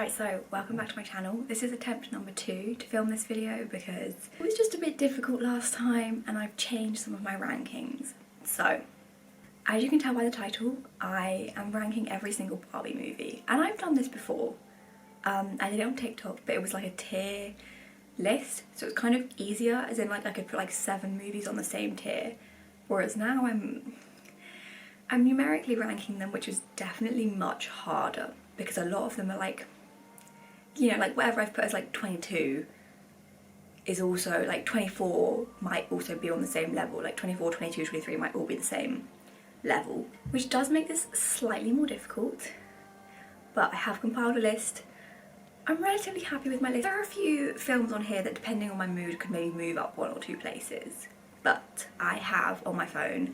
Right, so welcome back to my channel. This is attempt number 2 to film this video because it was just a bit difficult last time and I've changed some of my rankings. So, as you can tell by the title, I am ranking every single Barbie movie. And I've done this before. I did it on TikTok, but it was like a tier list. So it's kind of easier, as in like I could put like 7 movies on the same tier. Whereas now I'm numerically ranking them, which is definitely much harder because a lot of them are like, you know, like whatever I've put as like 22 is also like 24 might also be on the same level, like 24, 22, 23 might all be the same level, which does make this slightly more difficult, but I have compiled a list. I'm relatively happy with my list. There are a few films on here that, depending on my mood, could maybe move up 1 or 2 places, but I have on my phone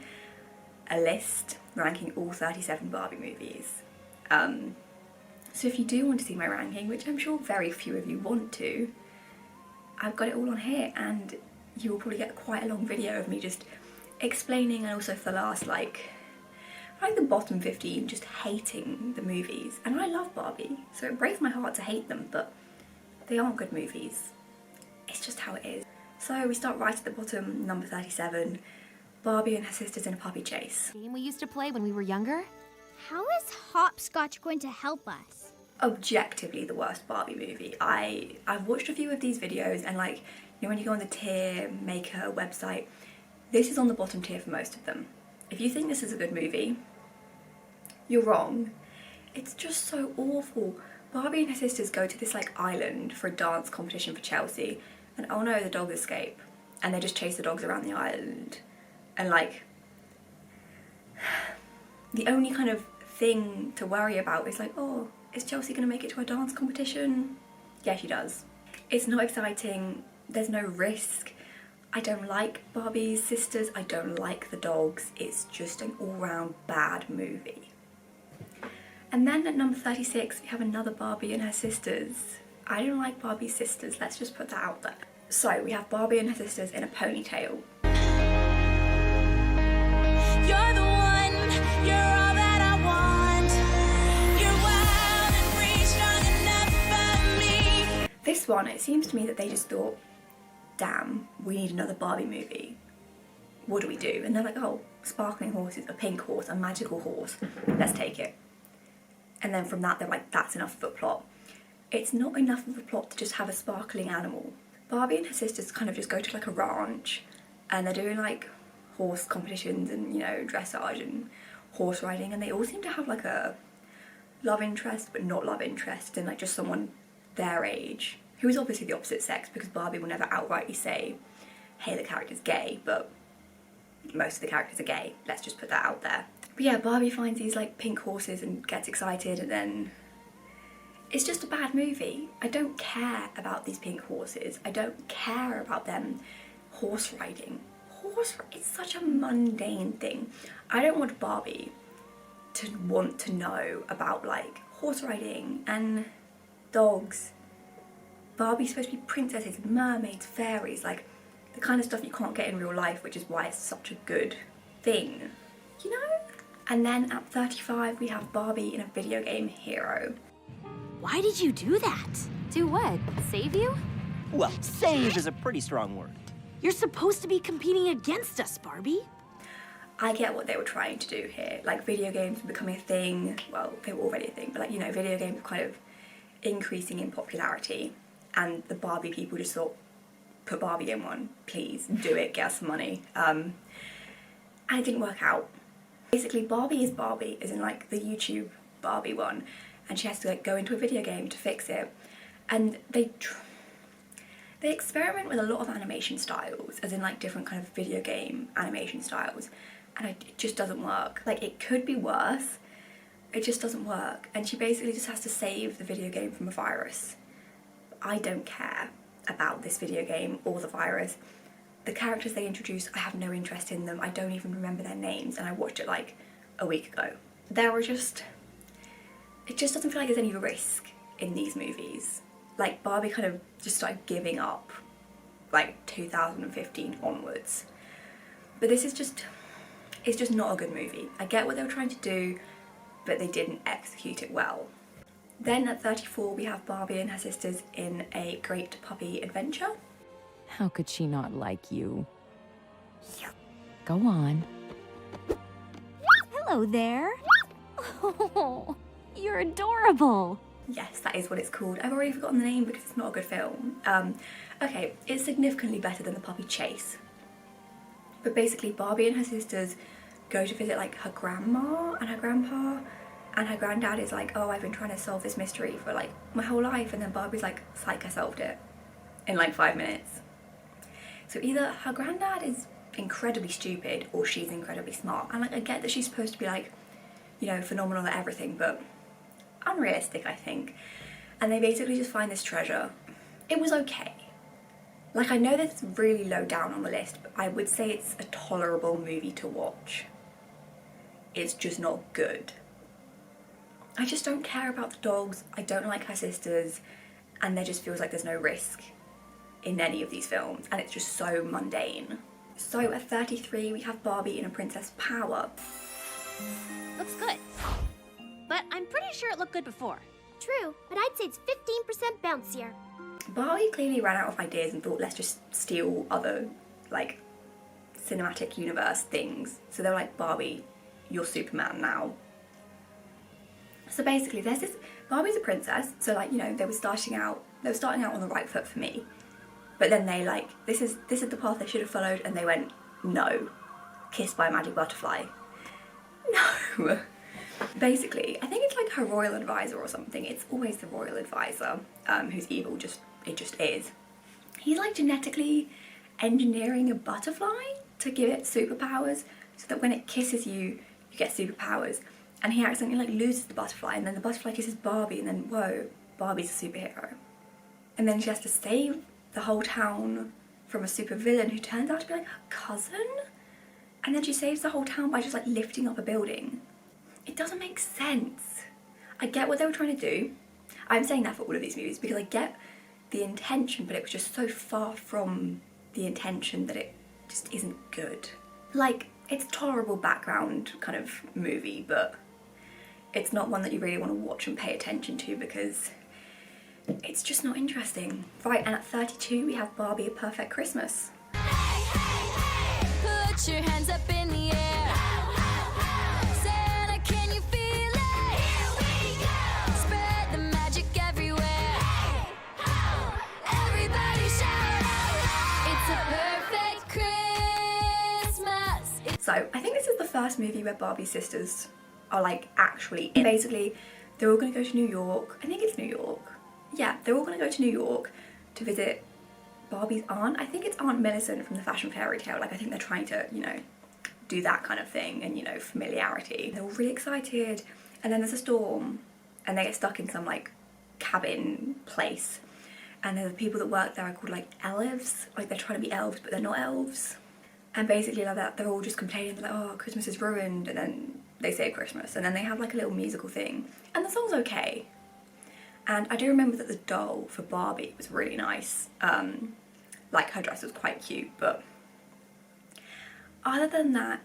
a list ranking all 37 Barbie movies. So if you do want to see my ranking, which I'm sure very few of you want to, I've got it all on here, and you will probably get quite a long video of me just explaining, and also for the last like the bottom 15 just hating the movies. And I love Barbie, so it breaks my heart to hate them, but they aren't good movies. It's just how it is. So we start right at the bottom, number 37, Barbie and her sisters in a puppy chase. Game we used to play when we were younger? How is hopscotch going to help us? Objectively the worst Barbie movie. I've watched a few of these videos, and like, you know, when you go on the tier maker website, this is on the bottom tier for most of them. If you think this is a good movie, you're wrong. It's just so awful. Barbie and her sisters go to this like island for a dance competition for Chelsea, and oh no, the dogs escape, and they just chase the dogs around the island, and like the only kind of thing to worry about is like, oh, is Chelsea gonna make it to a dance competition? Yeah, she does. It's not exciting, there's no risk. I don't like Barbie's sisters, I don't like the dogs. It's just an all-round bad movie. And then at number 36, we have another Barbie and her sisters. I don't like Barbie's sisters, let's just put that out there. So we have Barbie and her sisters in a ponytail. You're the one, you're all that I want. You're wild and free, strong enough for me. This one, it seems to me that they just thought, damn, we need another Barbie movie. What do we do? And they're like, oh, sparkling horses, a pink horse, a magical horse, let's take it. And then from that they're like, that's enough of a plot. It's not enough of a plot to just have a sparkling animal. Barbie and her sisters kind of just go to like a ranch, and they're doing like horse competitions and, you know, dressage and horse riding, and they all seem to have like a love interest but not love interest, and like just someone their age who is obviously the opposite sex, because Barbie will never outrightly say, hey, the character's gay, but most of the characters are gay, let's just put that out there. But yeah, Barbie finds these like pink horses and gets excited, and then it's just a bad movie. I don't care about these pink horses, I don't care about them horse riding. It's such a mundane thing. I don't want Barbie to want to know about like horse riding and dogs. Barbie's supposed to be princesses, mermaids, fairies, like the kind of stuff you can't get in real life, which is why it's such a good thing, you know? And then at 35 we have Barbie in a video game hero. Why did you do that? Do what? Save you? Well, save is a pretty strong word. You're supposed to be competing against us, Barbie. I get what they were trying to do here, like video games were becoming a thing, well, they were already a thing, but like, you know, video games were kind of increasing in popularity, and the Barbie people just thought, put Barbie in one, please, do it, get us some money. And it didn't work out. Basically, Barbie is Barbie, as in like the YouTube Barbie one, and she has to like go into a video game to fix it, and they experiment with a lot of animation styles, as in like different kind of video game animation styles, and it just doesn't work. Like, it could be worse, it just doesn't work, and she basically just has to save the video game from a virus. I don't care about this video game or the virus. The characters they introduce, I have no interest in them, I don't even remember their names, and I watched it like a week ago. It just doesn't feel like there's any risk in these movies. Like, Barbie kind of just started giving up like 2015 onwards. But this is just, it's just not a good movie. I get what they were trying to do, but they didn't execute it well. Then at 34 we have Barbie and her sisters in A Great Puppy Adventure. How could she not like you? Go on. Hello there. Oh, you're adorable. Yes, that is what it's called. I've already forgotten the name because it's not a good film. Okay, it's significantly better than The Puppy Chase. But basically Barbie and her sisters go to visit like her grandma and her grandpa, and her granddad is like, oh, I've been trying to solve this mystery for like my whole life, and then Barbie's like, psych, I solved it in like 5 minutes. So either her granddad is incredibly stupid or she's incredibly smart, and like I get that she's supposed to be like, you know, phenomenal at everything, but unrealistic, I think. And they basically just find this treasure. It was okay. Like, I know that's really low down on the list, but I would say it's a tolerable movie to watch. It's just not good. I just don't care about the dogs, I don't like her sisters, and there just feels like there's no risk in any of these films, and it's just so mundane. So at 33 we have Barbie in A Princess Power. Looks good. But I'm pretty sure it looked good before. True, but I'd say it's 15% bouncier. Barbie clearly ran out of ideas and thought, let's just steal other, like, cinematic universe things. So they were like, Barbie, you're Superman now. So basically there's this, Barbie's a princess, so like, you know, they were starting out on the right foot for me. But then they like, this is the path they should have followed, and they went, no, kissed by a magic butterfly. No. Basically, I think it's like her royal advisor or something. It's always the royal advisor who's evil, it just is. He's like genetically engineering a butterfly to give it superpowers so that when it kisses you, you get superpowers. And he accidentally like loses the butterfly, and then the butterfly kisses Barbie, and then whoa, Barbie's a superhero. And then she has to save the whole town from a supervillain who turns out to be like her cousin. And then she saves the whole town by just like lifting up a building. It doesn't make sense. I get what they were trying to do. I'm saying that for all of these movies because I get the intention, but it was just so far from the intention that it just isn't good. Like, it's a tolerable background kind of movie, but it's not one that you really want to watch and pay attention to because it's just not interesting. Right, and at 32 we have Barbie: A Perfect Christmas. Put your hands up in the air. Santa, can you feel it? Here we go. Spread the magic everywhere. Everybody shout out. It's a perfect Christmas. So I think this is the first movie where Barbie's sisters are like actually in. Basically, they're all gonna go to New York. I think it's New York. Yeah, they're all gonna go to New York to visit Barbie's aunt. I think it's Aunt Millicent from the Fashion Fairy Tale. Like, I think they're trying to, you know, do that kind of thing and, you know, familiarity. They're all really excited, and then there's a storm and they get stuck in some like cabin place, and then the people that work there are called like elves. Like, they're trying to be elves but they're not elves, and basically like that they're all just complaining. They're like, oh, Christmas is ruined, and then they say Christmas, and then they have like a little musical thing, and the song's okay. And I do remember that the doll for Barbie was really nice. Like, her dress was quite cute, but other than that,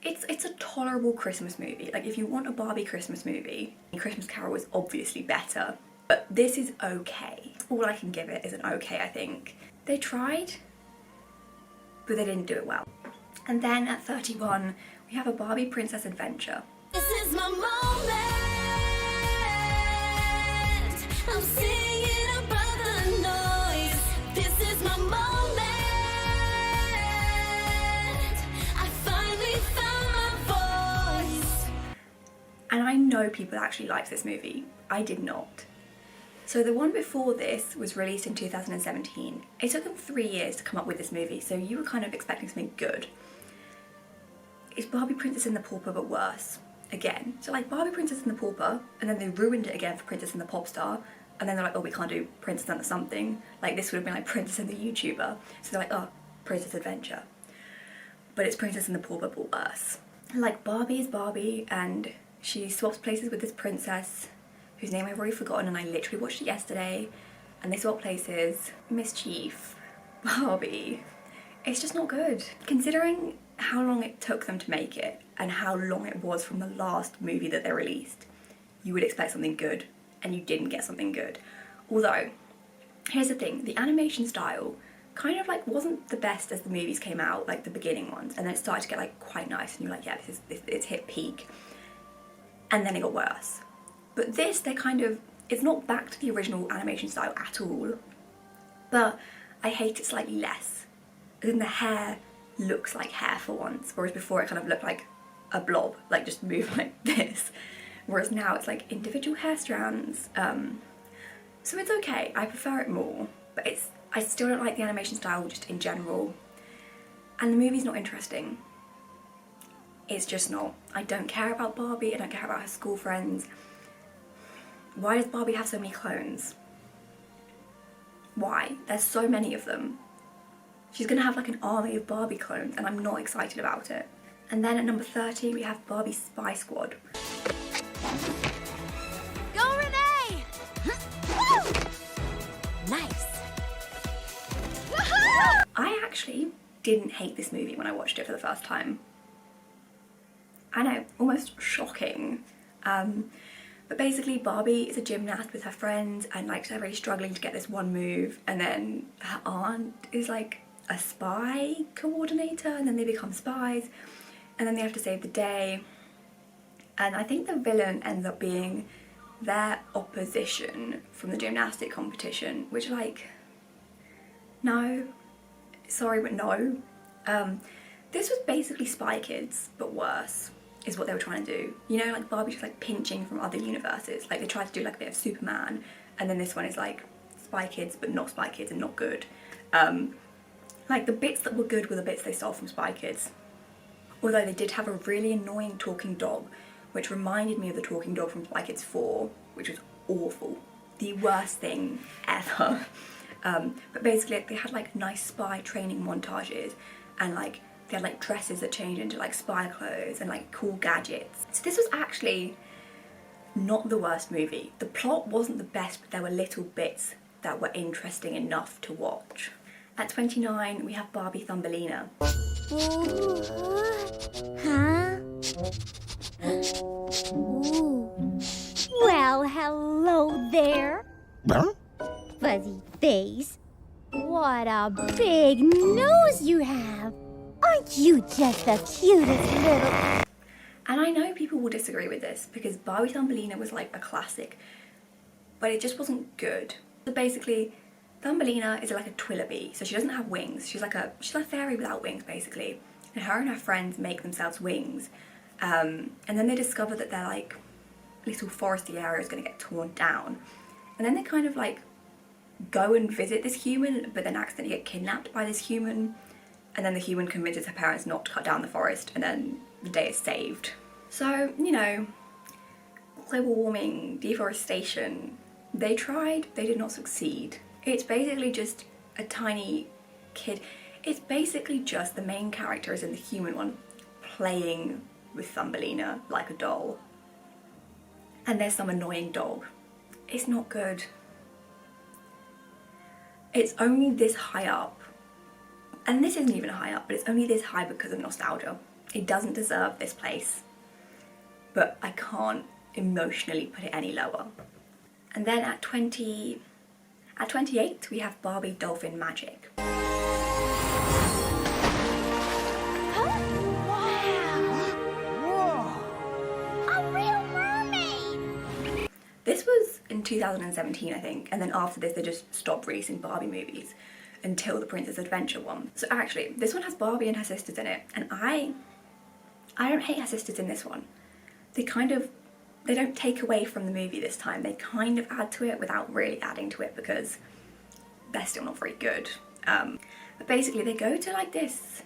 it's a tolerable Christmas movie. Like, if you want a Barbie Christmas movie, Christmas Carol is obviously better, but this is okay. All I can give it is an okay, I think. They tried, but they didn't do it well. And then at 31, we have a Barbie Princess Adventure. This is my moment. I'm singing above the noise. This is my moment. I finally found my voice. And I know people actually liked this movie. I did not. So the one before this was released in 2017. It took them 3 years to come up with this movie, so you were kind of expecting something good. It's Barbie Princess and the Pauper, but worse. Again. So like Barbie Princess and the Pauper, and then they ruined it again for Princess and the Popstar, and then they're like, oh, we can't do Princess and the something. Like, this would have been like Princess and the YouTuber. So they're like, oh, Princess Adventure. But it's Princess and the Pauper, but worse. Like, Barbie is Barbie, and she swaps places with this princess whose name I've already forgotten, and I literally watched it yesterday, and they swap places. Mischief. Barbie. It's just not good. Considering how long it took them to make it, and how long it was from the last movie that they released, you would expect something good and you didn't get something good. Although, here's the thing, the animation style kind of like wasn't the best as the movies came out, like the beginning ones, and then it started to get like quite nice and you're like, yeah, it's hit peak. And then it got worse. But this, they kind of, it's not back to the original animation style at all, but I hate it slightly less. As in the hair looks like hair for once, whereas before it kind of looked like a blob, like just move like this. Whereas now it's like individual hair strands. So it's okay, I prefer it more, but I still don't like the animation style just in general. And the movie's not interesting. It's just not. I don't care about Barbie, I don't care about her school friends. Why does Barbie have so many clones? Why? There's so many of them. She's gonna have like an army of Barbie clones and I'm not excited about it. And then at number 30 we have Barbie Spy Squad. Go, Renee! Woo! Nice. I actually didn't hate this movie when I watched it for the first time. I know, almost shocking. But basically Barbie is a gymnast with her friends and like they're really struggling to get this one move, and then her aunt is like a spy coordinator and then they become spies and then they have to save the day. And I think the villain ends up being their opposition from the gymnastic competition, which like, no, sorry but no. This was basically Spy Kids but worse, is what they were trying to do. You know, like Barbie just like pinching from other universes. Like they tried to do like a bit of Superman, and then this one is like Spy Kids but not Spy Kids and not good. Like the bits that were good were the bits they stole from Spy Kids. Although they did have a really annoying talking dog, which reminded me of the talking dog from Spy Kids 4, which was awful. The worst thing ever. But basically like, they had like nice spy training montages, and like they had like dresses that changed into like spy clothes and like cool gadgets. So this was actually not the worst movie. The plot wasn't the best, but there were little bits that were interesting enough to watch. At 29 we have Barbie Thumbelina. Huh? Ooh. Well, hello there. Huh? Fuzzy face. What a big nose you have. Aren't you just the cutest little... And I know people will disagree with this because Barbie Thumbelina was like a classic, but it just wasn't good. So basically, Thumbelina is like a Twillabee, so she doesn't have wings. She's a fairy without wings basically. And her friends make themselves wings. And then they discover that their like little foresty area is going to get torn down. And then they kind of like go and visit this human, but then accidentally get kidnapped by this human. And then the human convinces her parents not to cut down the forest, and then the day is saved. So, you know, global warming, deforestation, they tried, they did not succeed. It's basically just a tiny kid. It's basically just the main character is in the human one playing with Thumbelina like a doll. And there's some annoying dog. It's not good. It's only this high up. And this isn't even high up, but it's only this high because of nostalgia. It doesn't deserve this place. But I can't emotionally put it any lower. And then at 28 we have Barbie Dolphin Magic. This was in 2017 I think, and then after this they just stopped releasing Barbie movies until the Princess Adventure one. So actually, this one has Barbie and her sisters in it, and I don't hate her sisters in this one. They don't take away from the movie this time, they kind of add to it without really adding to it because they're still not very good. But basically they go to like this,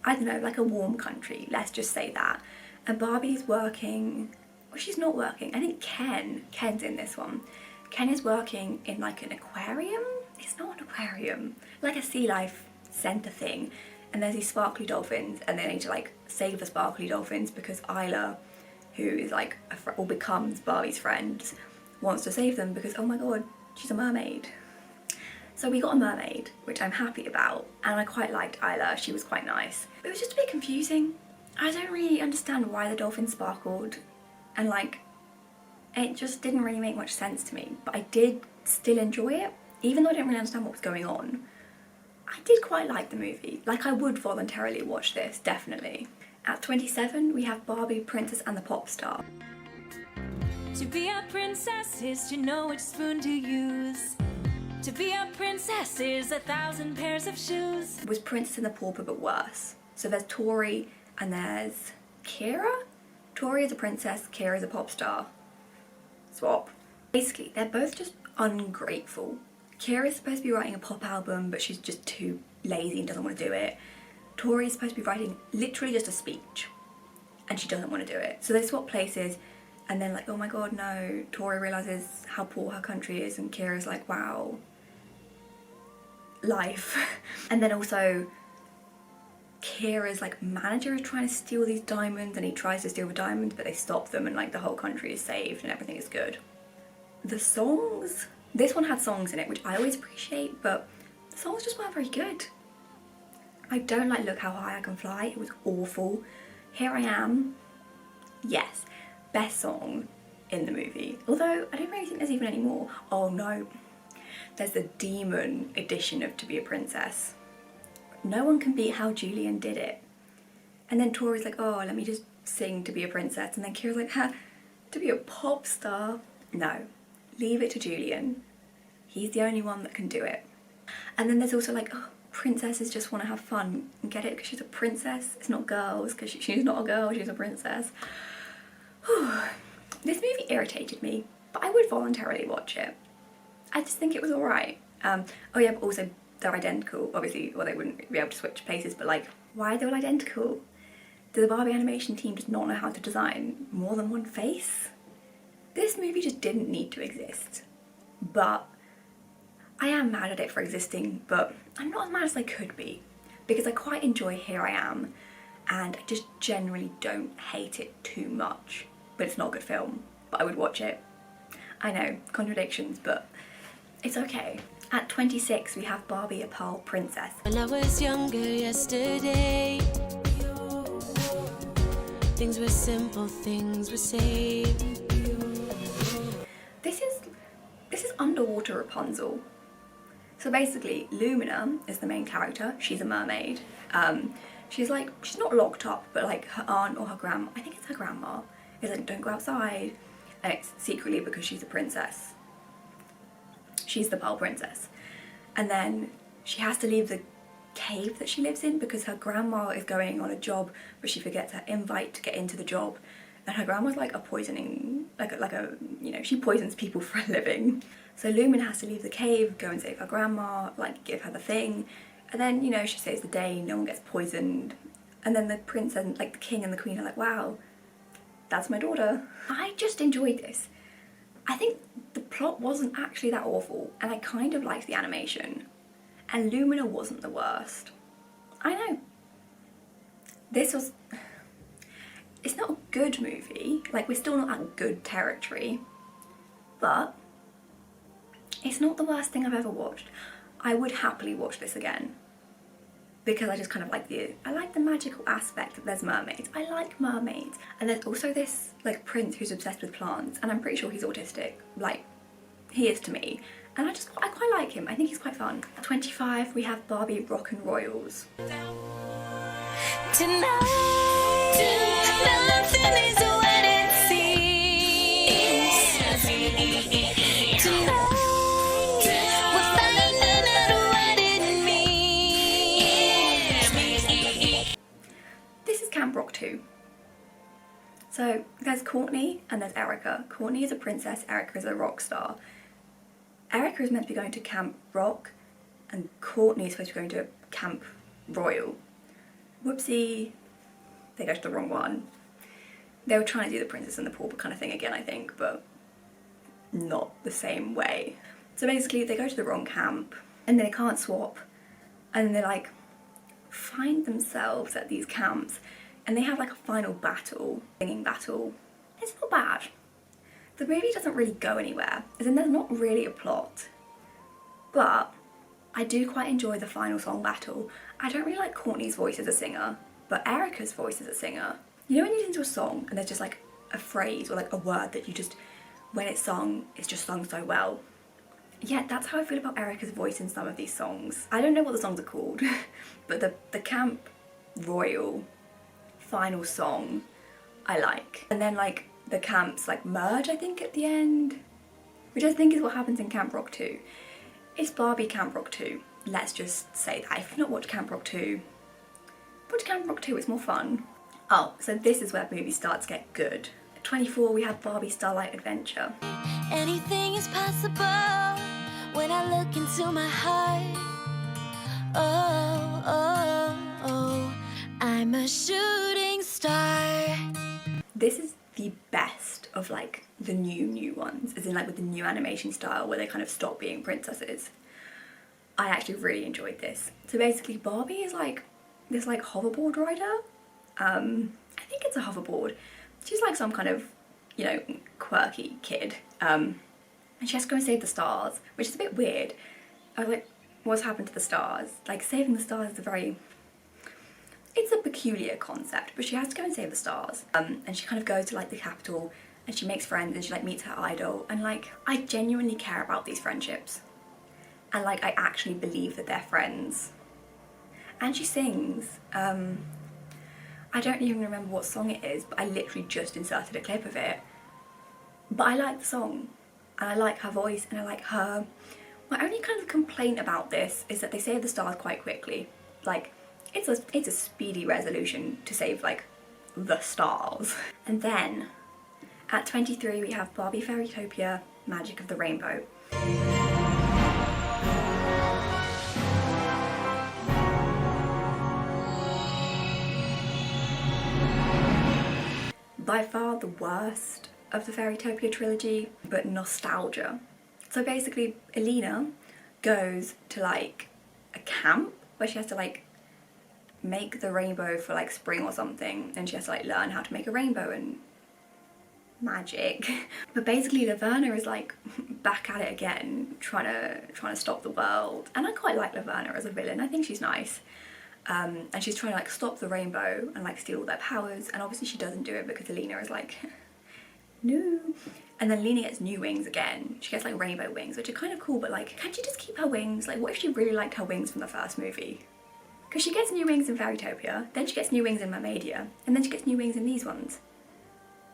I don't know, like a warm country, let's just say that, and Barbie's working, well she's not working, I think Ken's in this one. Ken is working in like an aquarium? It's not an aquarium, like a sea life centre thing, and there's these sparkly dolphins and they need to like save the sparkly dolphins because Isla, who is like or becomes Barbie's friend, wants to save them because oh my god, she's a mermaid. So we got a mermaid, which I'm happy about, and I quite liked Isla, she was quite nice. But it was just a bit confusing. I don't really understand why the dolphins sparkled, and like It just didn't really make much sense to me, but I did still enjoy it, even though I didn't really understand what was going on. I did quite like the movie. Like, I would voluntarily watch this, definitely. At 27, we have Barbie, Princess and the Popstar. To be a princess is to know which spoon to use. To be a princess is 1,000 pairs of shoes. It was Princess and the Pauper, but worse. So there's Tori and there's Kira? Tori is a princess, Kira is a pop star. Swap. Basically, they're both just ungrateful. Kira's supposed to be writing a pop album, but she's just too lazy and doesn't want to do it. Tori's supposed to be writing literally just a speech, and she doesn't want to do it. So they swap places, and then like, oh my god, no. Tori realises how poor her country is, and Kira's like, wow, life. And then also, Kira's like manager is trying to steal these diamonds, and he tries to steal the diamonds, but they stop them, and like the whole country is saved and everything is good. The songs, this one had songs in it, which I always appreciate, but the songs just weren't very good. I don't like Look How High I Can Fly, it was awful. Here I Am, yes, best song in the movie. Although I don't really think there's even any more. Oh no, there's the demon edition of To Be a Princess. No one can beat how Julian did it. And then Tori's like, oh, let me just sing To Be a Princess. And then Kira's like, ha, to be a pop star? No, leave it to Julian. He's the only one that can do it. And then there's also like, oh, princesses just want to have fun. Get it? Because she's a princess. It's not girls, because she's not a girl, she's a princess. This movie irritated me, but I would voluntarily watch it. I just think it was alright. Oh yeah, but also they're identical, obviously, or they wouldn't be able to switch places, but like, why are they all identical? Do the Barbie animation team just not know how to design more than one face? This movie just didn't need to exist. But I am mad at it for existing, but I'm not as mad as I could be, because I quite enjoy Here I Am, and I just generally don't hate it too much. But it's not a good film, but I would watch it. I know, contradictions, but it's okay. At 26, we have Barbie, a Pearl Princess. When I was younger yesterday, things were simple, things were safe. This is underwater Rapunzel. So basically, Lumina is the main character. She's a mermaid. She's not locked up, but like her aunt or her grandma, I think it's her grandma, is like, don't go outside. And it's secretly because she's a princess. She's the Pearl Princess. And then she has to leave the cave that she lives in because her grandma is going on a job, but she forgets her invite to get into the job. And her grandma's like a poisoning, you know, she poisons people for a living. So Lumen has to leave the cave, go and save her grandma, like give her the thing. And then, you know, she saves the day, no one gets poisoned. And then the prince and like the king and the queen are like, wow, that's my daughter. I just enjoyed this. I think the plot wasn't actually that awful, and I kind of liked the animation. And Lumina wasn't the worst. I know. It's not a good movie, like we're still not at good territory, but it's not the worst thing I've ever watched. I would happily watch this again, because I just kind of like I like the magical aspect that there's mermaids. I like mermaids. And there's also this like prince who's obsessed with plants, and I'm pretty sure he's autistic, like he is to me. And I quite like him. I think he's quite fun. At 25, we have Barbie Rock and Royals. Nothing is what it seems. Tonight, we're finding out what it means. This is Camp Rock 2. So there's Courtney and there's Erica. Courtney is a princess, Erica is a rock star. Erica is meant to be going to Camp Rock, and Courtney is supposed to be going to Camp Royal. Whoopsie, they go to the wrong one. They were trying to do the Princess and the Pauper kind of thing again, I think, but not the same way. So basically they go to the wrong camp, and then they can't swap, and they like find themselves at these camps, and they have like a final battle, singing battle. It's not bad. The movie doesn't really go anywhere, as in there's not really a plot, but I do quite enjoy the final song battle. I don't really like Courtney's voice as a singer, but Erica's voice as a singer. You know when you listen to a song and there's just like a phrase or like a word that you just when it's sung, it's just sung so well. Yeah, that's how I feel about Erica's voice in some of these songs. I don't know what the songs are called, but the Camp Royal final song I like. And then like the camps like merge, I think, at the end, which I think is what happens in Camp Rock 2. It's Barbie Camp Rock 2. Let's just say that. If you've not watched Camp Rock 2, watch Camp Rock 2, it's more fun. Oh, so this is where movies start to get good. At 24, we have Barbie Starlight Adventure. Anything is possible when I look into my heart. Oh, oh, oh, I'm a shooting star. This is the best of like the new ones, as in like with the new animation style where they kind of stop being princesses. I actually really enjoyed this. So basically Barbie is like this like hoverboard rider. I think it's a hoverboard. She's like some kind of, you know, quirky kid. And she has to go and save the stars, which is a bit weird. I was like, what's happened to the stars? Like, saving the stars is it's a peculiar concept, but she has to go and save the stars. And she kind of goes to like the capital and she makes friends and she like meets her idol. And like, I genuinely care about these friendships. And like, I actually believe that they're friends. And she sings. I don't even remember what song it is, but I literally just inserted a clip of it. But I like the song, and I like her voice, and I like her. My only kind of complaint about this is that they save the stars quite quickly. Like, it's a speedy resolution to save like the stars. And then at 23 we have Barbie Fairytopia, Magic of the Rainbow. By far the worst of the Fairytopia trilogy, but nostalgia. So basically, Elena goes to like a camp where she has to like make the rainbow for like spring or something, and she has to like learn how to make a rainbow and magic. But basically, Laverna is like back at it again, trying to stop the world. And I quite like Laverna as a villain. I think she's nice. And she's trying to like stop the rainbow and like steal all their powers, and obviously she doesn't do it because Elena is like, no. And then Elena gets new wings again. She gets like rainbow wings, which are kind of cool, but like, can't she just keep her wings? Like, what if she really liked her wings from the first movie? Because she gets new wings in Fairytopia, then she gets new wings in Mermaidia, and then she gets new wings in these ones.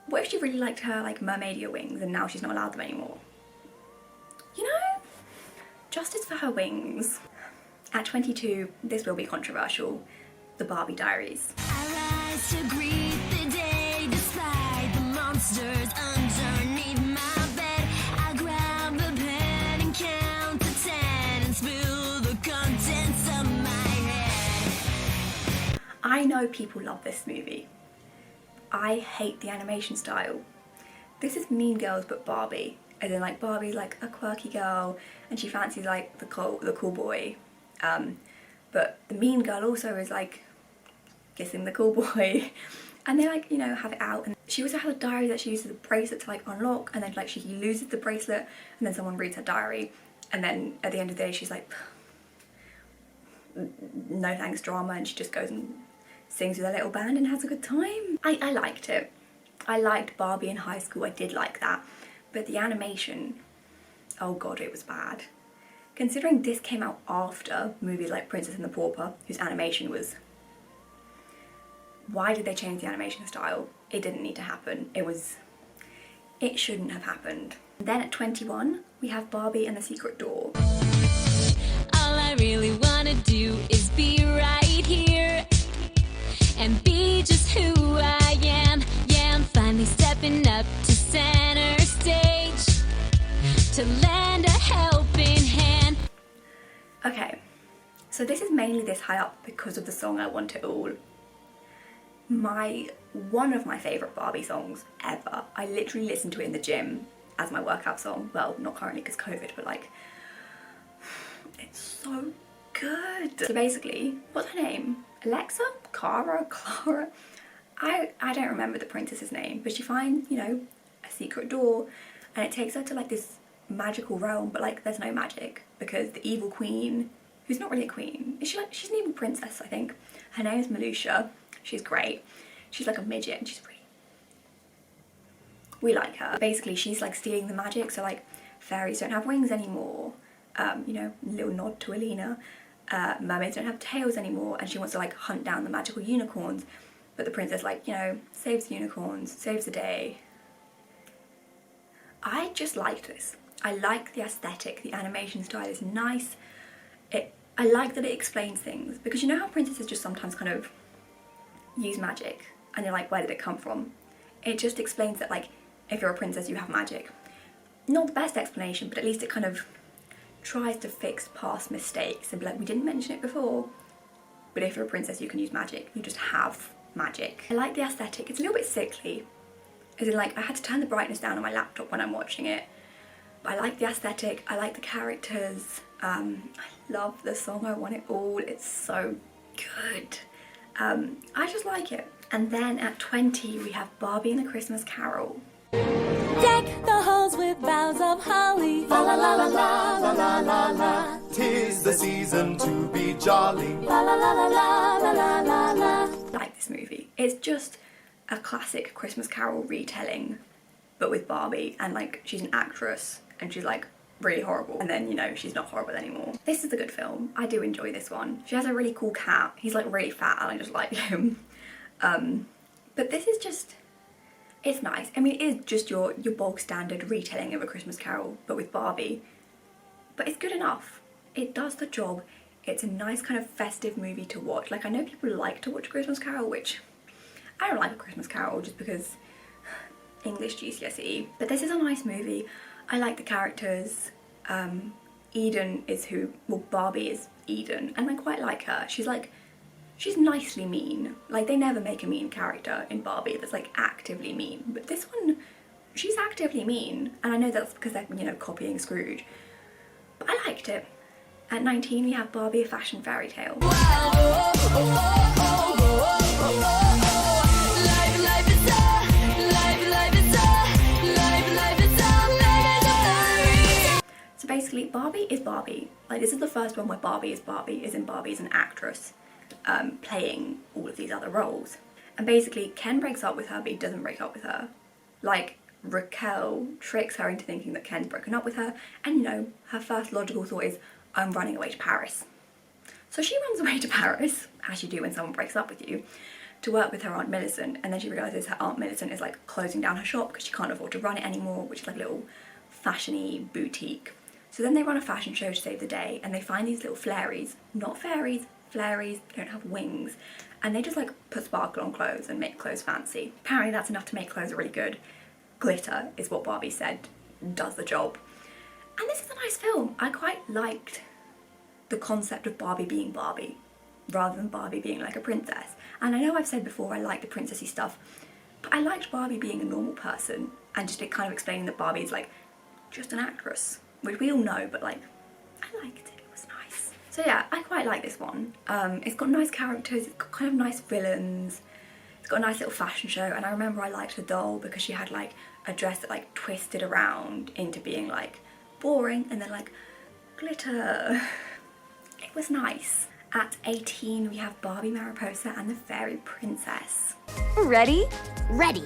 What if she really liked her like Mermaidia wings and now she's not allowed them anymore? You know? Justice for her wings. At 22, this will be controversial, the Barbie Diaries. I rise to greet the day despite the monsters underneath my bed. I grab a pen and count to 10 and spill the contents of my head. I know people love this movie. I hate the animation style. This is Mean Girls but Barbie, as in like Barbie's like a quirky girl and she fancies like the cool boy. But the mean girl also is like kissing the cool boy, and they like, you know, have it out. And she also has a diary that she uses a bracelet to like unlock, and then like she loses the bracelet and then someone reads her diary, and then at the end of the day she's like, no thanks drama, and she just goes and sings with a little band and has a good time. I liked it. I liked Barbie in high school, I did like that, but the animation, oh god, it was bad. Considering this came out after movies like Princess and the Pauper, whose animation was... Why did they change the animation style? It didn't need to happen. It shouldn't have happened. Then at 21, we have Barbie and the Secret Door. All I really wanna do is be right here and be just who I am. Yeah, I'm finally stepping up to center stage to lend a helping hand. Okay, so this is mainly this high up because of the song I Want It All. One of my favourite Barbie songs ever. I literally listen to it in the gym as my workout song. Well, not currently because COVID, but like, it's so good. So basically, what's her name? Alexa? Cara? Clara? I don't remember the princess's name, but she finds, you know, a secret door, and it takes her to like this magical realm, but like there's no magic because the evil queen, who's not really a queen, is she like, she's an evil princess, I think. Her name is Malusha. She's great. She's like a midget and she's pretty. we like her. Basically, she's like stealing the magic, so like fairies don't have wings anymore. You know, little nod to Alina. Mermaids don't have tails anymore, and she wants to like hunt down the magical unicorns. But the princess, like, you know, saves the unicorns, saves the day. I just liked this. I like the aesthetic, the animation style is nice. I like that it explains things, because you know how princesses just sometimes kind of use magic and you're like, where did it come from? It just explains that, like, if you're a princess you have magic. Not the best explanation, but at least it kind of tries to fix past mistakes and be like, we didn't mention it before, but if you're a princess you can use magic, you just have magic. I like the aesthetic. It's a little bit sickly, as in like I had to turn the brightness down on my laptop when I'm watching it, but I like the aesthetic, I like the characters. I love the song I Want It All, it's so good. I just like it. And then at 20 we have Barbie and the Christmas Carol. Deck the halls with boughs of holly. La la la la la la la la la. 'Tis the season to be jolly. La la la la la la la la la. I like this movie. It's just a classic Christmas Carol retelling, but with Barbie, and like she's an actress and she's like really horrible, and then, you know, she's not horrible anymore. This is a good film. I do enjoy this one. She has a really cool cat. He's like really fat and I just like him. But this is just, it's nice. I mean, it is just your bog standard retelling of A Christmas Carol, but with Barbie. But it's good enough. It does the job. It's a nice kind of festive movie to watch. Like, I know people like to watch A Christmas Carol, which I don't like A Christmas Carol just because English GCSE. But this is a nice movie. I like the characters. Eden is Barbie is Eden, and I quite like her. She's nicely mean. Like, they never make a mean character in Barbie that's like actively mean, but this one, she's actively mean, and I know that's because they're, you know, copying Scrooge, but I liked it. At 19 we have Barbie, A Fashion Fairy Tale. So basically, Barbie is Barbie. Like, this is the first one where Barbie is in Barbie as an actress, playing all of these other roles. And basically, Ken breaks up with her, but he doesn't break up with her. Like, Raquel tricks her into thinking that Ken's broken up with her, and, you know, her first logical thought is, I'm running away to Paris. So she runs away to Paris, as you do when someone breaks up with you, to work with her Aunt Millicent, and then she realises her Aunt Millicent is like closing down her shop because she can't afford to run it anymore, which is like a little fashion-y boutique. So then they run a fashion show to save the day, and they find these little flairies, not fairies, flairies, they don't have wings, and they just like put sparkle on clothes and make clothes fancy. Apparently that's enough to make clothes really good. Glitter is what Barbie said does the job. And this is a nice film. I quite liked the concept of Barbie being Barbie, rather than Barbie being like a princess. And I know I've said before I like the princessy stuff, but I liked Barbie being a normal person, and just it kind of explaining that Barbie is like just an actress, which we all know, but like, I liked it, it was nice. So yeah, I quite like this one. It's got nice characters, it's got kind of nice villains, it's got a nice little fashion show, and I remember I liked the doll because she had like a dress that like twisted around into being like boring and then like glitter. It was nice. At 18 we have Barbie, Mariposa and the Fairy Princess. Ready? Ready.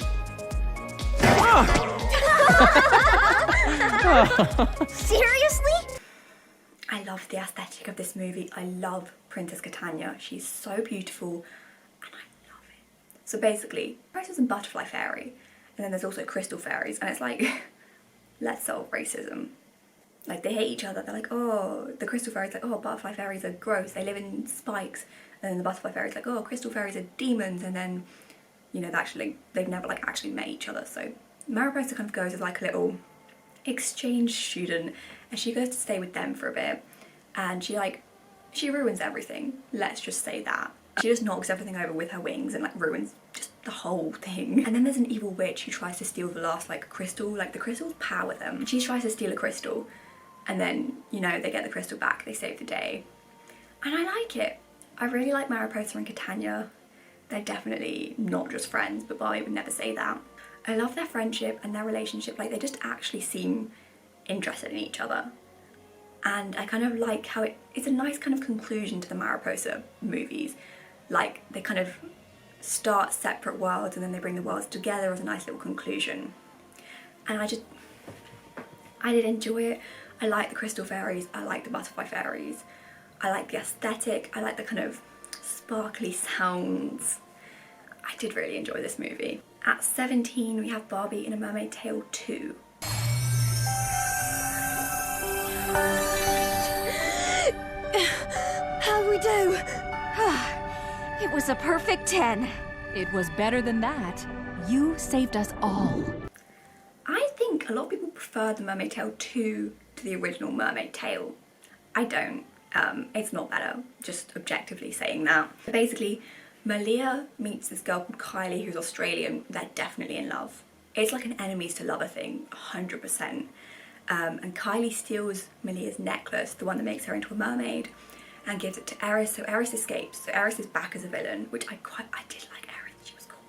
Seriously? I love the aesthetic of this movie. I love Princess Catania. She's so beautiful and I love it. So basically, Princess and Butterfly Fairy, and then there's also Crystal Fairies, and it's like, let's solve racism. Like, they hate each other. They're like, oh, the Crystal Fairy's like, oh, Butterfly Fairies are gross, they live in spikes. And then the Butterfly Fairy's like, oh, Crystal Fairies are demons. And then, you know, they've never like actually met each other. So Mariposa kind of goes as like a little exchange student, and she goes to stay with them for a bit, and she ruins everything, let's just say that. She just knocks everything over with her wings and like ruins just the whole thing. And then there's an evil witch who tries to steal the last like crystal, like the crystals power them. She tries to steal a crystal, and then, you know, they get the crystal back, they save the day. And I like it. I really like Mariposa and Catania. They're definitely not just friends, but Barbie would never say that. I love their friendship and their relationship, like they just actually seem interested in each other. And I kind of like how it's a nice kind of conclusion to the Mariposa movies. Like, they kind of start separate worlds and then they bring the worlds together as a nice little conclusion. and I did enjoy it. I like the crystal fairies, I like the butterfly fairies, I like the aesthetic, I like the kind of sparkly sounds. I did really enjoy this movie. At 17 we have Barbie in A Mermaid Tale 2. How'd we do? It was a perfect 10. It was better than that. You saved us all. I think a lot of people prefer The Mermaid Tale 2 to the original Mermaid Tale. I don't. It's not better, just objectively saying that. Basically, Malia meets this girl called Kylie who's Australian. They're definitely in love. It's like an enemies to lover thing, 100%. And Kylie steals Malia's necklace, the one that makes her into a mermaid, and gives it to Eris, so Eris escapes. So Eris is back as a villain, which I did like Eris, she was cool.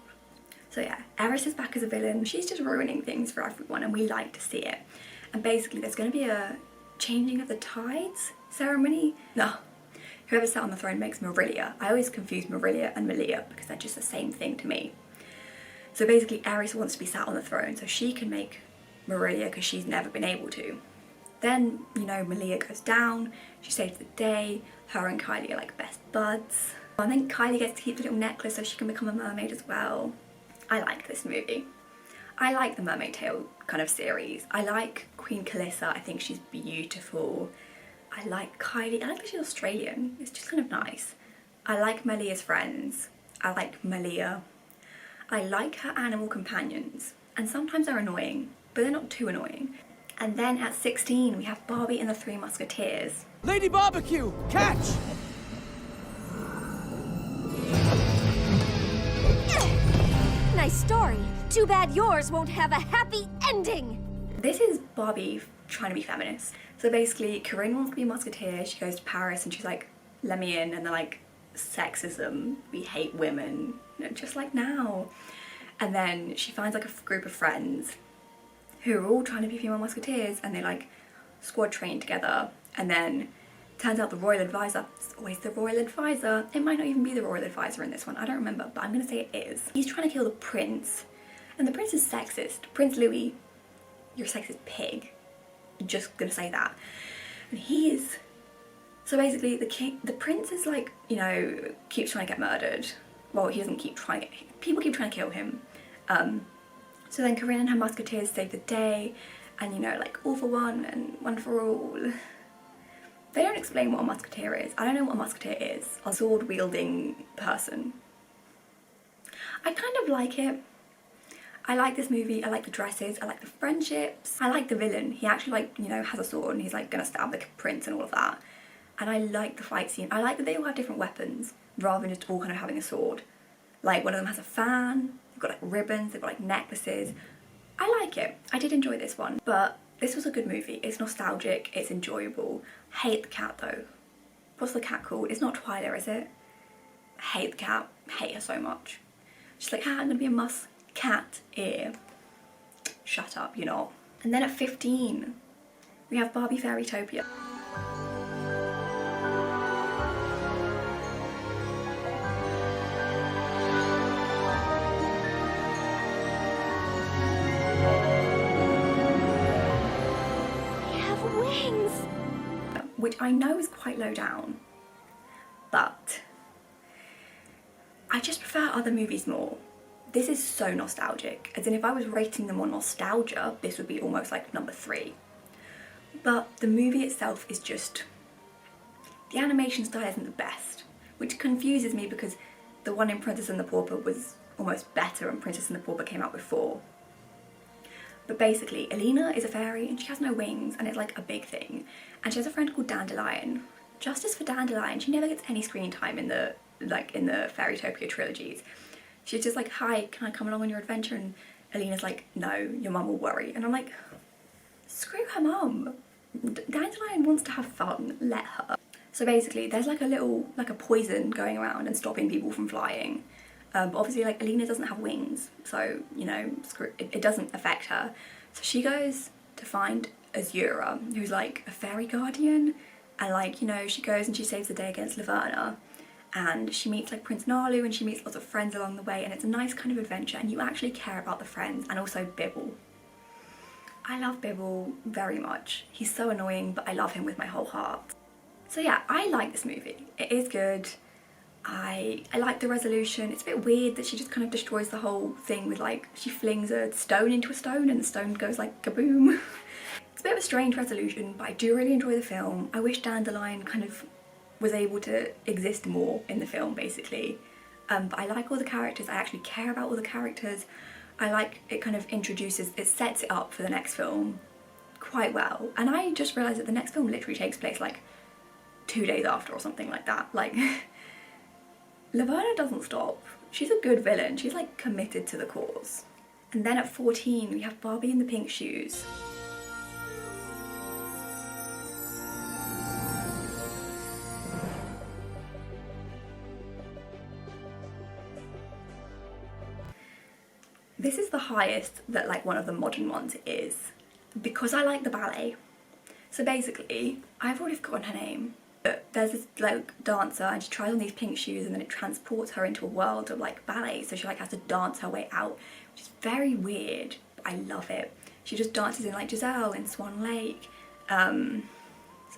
So yeah, Eris is back as a villain. She's just ruining things for everyone and we like to see it. And basically there's going to be a changing of the tides ceremony. No, whoever sat on the throne makes Marilia. I always confuse Marilia and Malia because they're just the same thing to me. So basically Eris wants to be sat on the throne so she can make Marilia because she's never been able to. Then, you know, Malia goes down, she saves the day, her and Kylie are like best buds. And then Kylie gets to keep the little necklace so she can become a mermaid as well. I like this movie. I like the Mermaid Tale kind of series. I like Queen Calissa, I think she's beautiful. I like Kylie, I like that she's Australian, it's just kind of nice. I like Malia's friends, I like Malia. I like her animal companions, and sometimes they're annoying, but they're not too annoying. And then at 16 we have Barbie and the Three Musketeers. Lady Barbecue, catch! Nice story. Too bad yours won't have a happy ending. This is Barbie trying to be feminist. So basically Corinne wants to be a musketeer, she goes to Paris and she's like, let me in, and they're like, sexism, we hate women, you know, just like now. And then she finds like a group of friends who are all trying to be female musketeers, and they like squad train together, and then turns out the royal advisor, it's always the royal advisor, it might not even be the royal advisor in this one, I don't remember, but I'm gonna say it is. He's trying to kill the prince, and the prince is sexist. Prince Louis, you're a sexist pig, I'm just gonna say that. And he is, so basically the prince is like, you know, keeps trying to get murdered. Well, he doesn't keep trying to get, people keep trying to kill him. So then Corinne and her musketeers save the day, and you know, like all for one and one for all. They don't explain what a musketeer is. I don't know what a musketeer is. A sword wielding person. I kind of like it. I like this movie, I like the dresses, I like the friendships, I like the villain. He actually like, you know, has a sword and he's like gonna stab the prince and all of that. And I like the fight scene. I like that they all have different weapons rather than just all kind of having a sword. Like one of them has a fan, they've got like ribbons, they've got like necklaces. I like it. I did enjoy this one, but this was a good movie. It's nostalgic, it's enjoyable. I hate the cat though. What's the cat called? It's not Twyla, is it? I hate the cat. I hate her so much. She's like, I'm gonna be a cat ear. Shut up, you're not. And then at 15, we have Barbie Fairytopia. Which I know is quite low down, but I just prefer other movies more. This is so nostalgic, as in if I was rating them on nostalgia, this would be almost like number 3. But the movie itself is just, the animation style isn't the best, which confuses me because the one in Princess and the Pauper was almost better and Princess and the Pauper came out before. But basically, Alina is a fairy and she has no wings, and it's like a big thing. And she has a friend called Dandelion. Justice for Dandelion, she never gets any screen time in the Fairytopia trilogies. She's just like, hi, can I come along on your adventure? And Alina's like, no, your mum will worry. And I'm like, screw her mum. Dandelion wants to have fun, let her. So basically, there's like a poison going around and stopping people from flying. But obviously, like, Alina doesn't have wings, so, you know, it doesn't affect her. So she goes to find Azura, who's like a fairy guardian, and like, you know, she goes and she saves the day against Laverna, and she meets like Prince Nalu, and she meets lots of friends along the way, and it's a nice kind of adventure, and you actually care about the friends, and also Bibble. I love Bibble very much. He's so annoying, but I love him with my whole heart. So yeah, I like this movie. It is good. I like the resolution. It's a bit weird that she just kind of destroys the whole thing with like, she flings a stone into a stone and the stone goes like kaboom. It's a bit of a strange resolution, but I do really enjoy the film. I wish Dandelion kind of was able to exist more in the film, basically. But I like all the characters. I actually care about all the characters. I like it kind of introduces, it sets it up for the next film quite well. And I just realised that the next film literally takes place like 2 days after or something like that. Like, Laverna doesn't stop. She's a good villain. She's like committed to the cause. And then at 14 we have Barbie in the pink shoes. This is the highest that like one of the modern ones is, because I like the ballet. So basically, I've already forgotten her name, but there's this like dancer and she tries on these pink shoes and then it transports her into a world of like ballet, so she like has to dance her way out, which is very weird, but I love it. She just dances in like Giselle in Swan Lake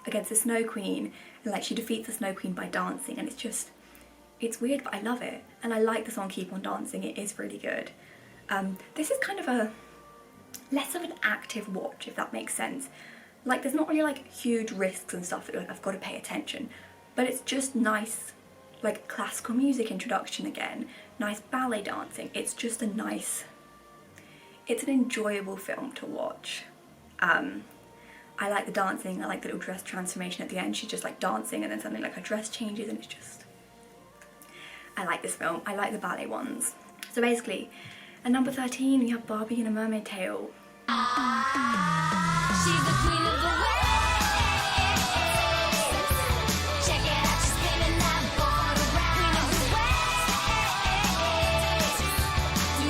against the Snow Queen, and like she defeats the Snow Queen by dancing, and it's weird, but I love it. And I like the song Keep on Dancing. It is really good. This is kind of a less of an active watch, if that makes sense. Like, there's not really like huge risks and stuff that like, I've got to pay attention, but it's just nice, like classical music introduction again, nice ballet dancing. It's just it's an enjoyable film to watch. I like the dancing. I like the little dress transformation at the end. She's just like dancing and then suddenly like her dress changes, and it's just, I like this film. I like the ballet ones. So basically, at number 13 we have Barbie in a Mermaid Tail. She's the queen of the waves. Check it out, she's spinning that board around. Queen of the waves.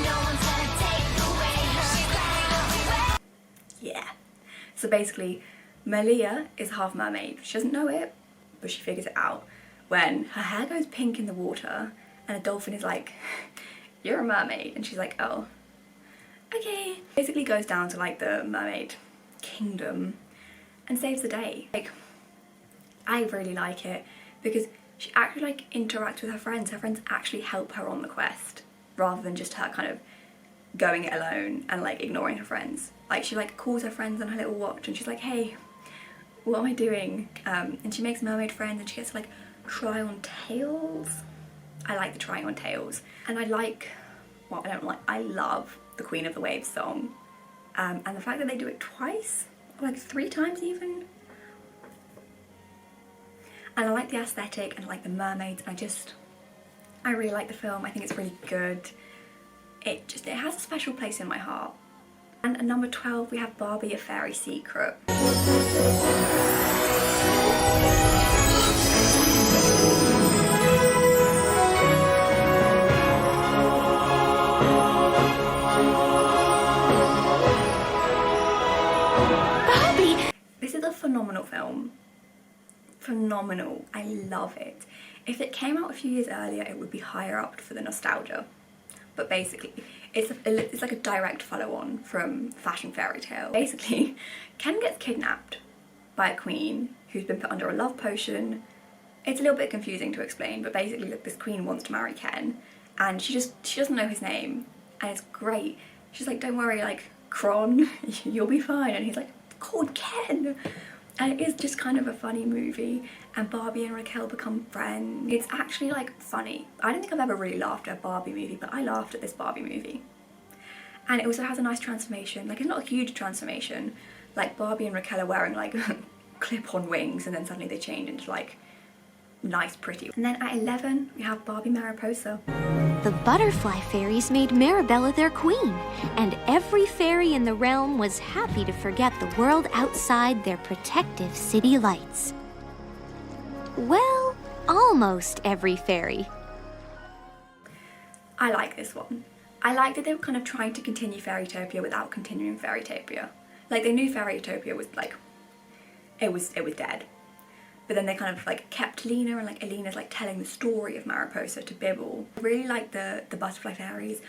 No one's gonna take away her. She's Yeah. So basically, Malia is half mermaid. She doesn't know it, but she figures it out when her hair goes pink in the water and a dolphin is like, "You're a mermaid," and she's like, "Oh, okay." Basically goes down to like the mermaid kingdom and saves the day. Like, I really like it because she actually like interacts with her friends. Her friends actually help her on the quest rather than just her kind of going it alone and like ignoring her friends. Like, she like calls her friends on her little watch and she's like, "Hey, what am I doing?" And she makes mermaid friends and she gets to like try on tails. I like the trying on tails, and I like, well, I don't like, I love the Queen of the Waves song, and the fact that they do it twice, like 3 times even. And I like the aesthetic and I like the mermaids. I really like the film. I think it's really good. It has a special place in my heart. And at number 12 we have Barbie: A Fairy Secret. This is a phenomenal film. Phenomenal. I love it. If it came out a few years earlier, it would be higher up for the nostalgia. But basically, it's like a direct follow-on from Fashion Fairy Tale. Basically, Ken gets kidnapped by a queen who's been put under a love potion. It's a little bit confusing to explain, but basically, like, this queen wants to marry Ken, and she doesn't know his name, and it's great. She's like, "Don't worry, like, Kron, you'll be fine," and he's like, "Called Ken." And it is just kind of a funny movie, and Barbie and Raquel become friends. It's actually like funny. I don't think I've ever really laughed at a Barbie movie, but I laughed at this Barbie movie. And it also has a nice transformation. Like, it's not a huge transformation. Like, Barbie and Raquel are wearing like clip-on wings and then suddenly they change into like nice, pretty. And then at 11 we have Barbie Mariposa. The butterfly fairies made Marabella their queen, and every fairy in the realm was happy to forget the world outside their protective city lights. Well, almost every fairy. I like this one. I like that they were kind of trying to continue Fairytopia without continuing Fairytopia. Like, they knew Fairytopia was like, it was dead. But then they kind of like kept Lena, and like Alina's like telling the story of Mariposa to Bibble. I really like the butterfly fairies.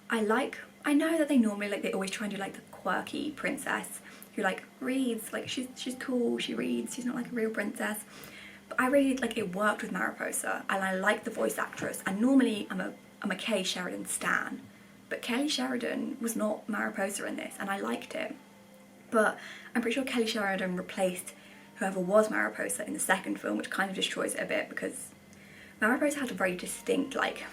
I like I know that they normally, like, they always try and do like the quirky princess who like reads, like she's cool, she reads, she's not like a real princess. But I really, like, it worked with Mariposa, and I like the voice actress, and normally I'm a Kelly Sheridan stan, but Kelly Sheridan was not Mariposa in this, and I liked it. But I'm pretty sure Kelly Sheridan replaced whoever was Mariposa in the second film, which kind of destroys it a bit, because Mariposa had a very distinct, like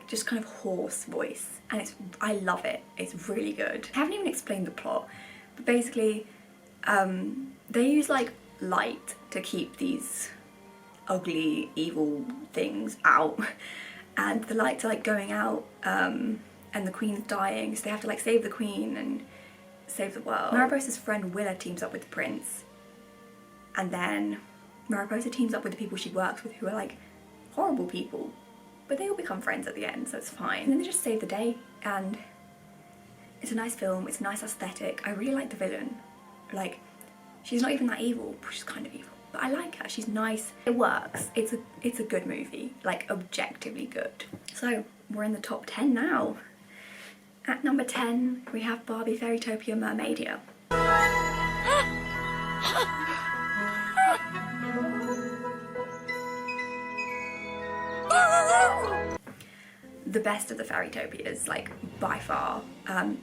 just kind of hoarse voice, and I love it. It's really good. I haven't even explained the plot, but basically they use like light to keep these ugly evil things out, and the lights are like going out, and the queen's dying, so they have to like save the queen and save the world. Mariposa's friend Willa teams up with the prince, and then Mariposa teams up with the people she works with, who are like horrible people, but they all become friends at the end, so it's fine. And then they just save the day, and it's a nice film, it's a nice aesthetic. I really like the villain. Like, she's not even that evil, but she's kind of evil. But I like her, she's nice. It works. It's a good movie, like objectively good. So we're in the top 10 now. At number 10, we have Barbie Fairytopia Mermaidia. The best of the Fairytopias, like, by far.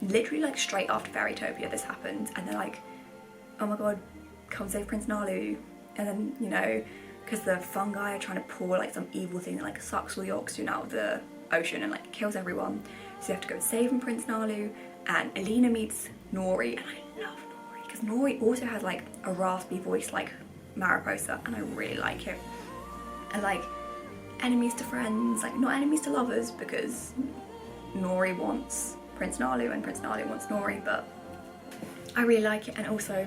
Literally, like, straight after Fairytopia this happens, and they're like, oh my god, come save Prince Nalu. And then, you know, because the fungi are trying to pour like some evil thing that like sucks all the oxygen out of the ocean and like kills everyone, so you have to go save Prince Nalu. And Alina meets Nori, and I love Nori because Nori also has like a raspy voice like Mariposa, and I really like it. And like, enemies to friends, like not enemies to lovers, because Nori wants Prince Nalu and Prince Nalu wants Nori, but I really like it. And also,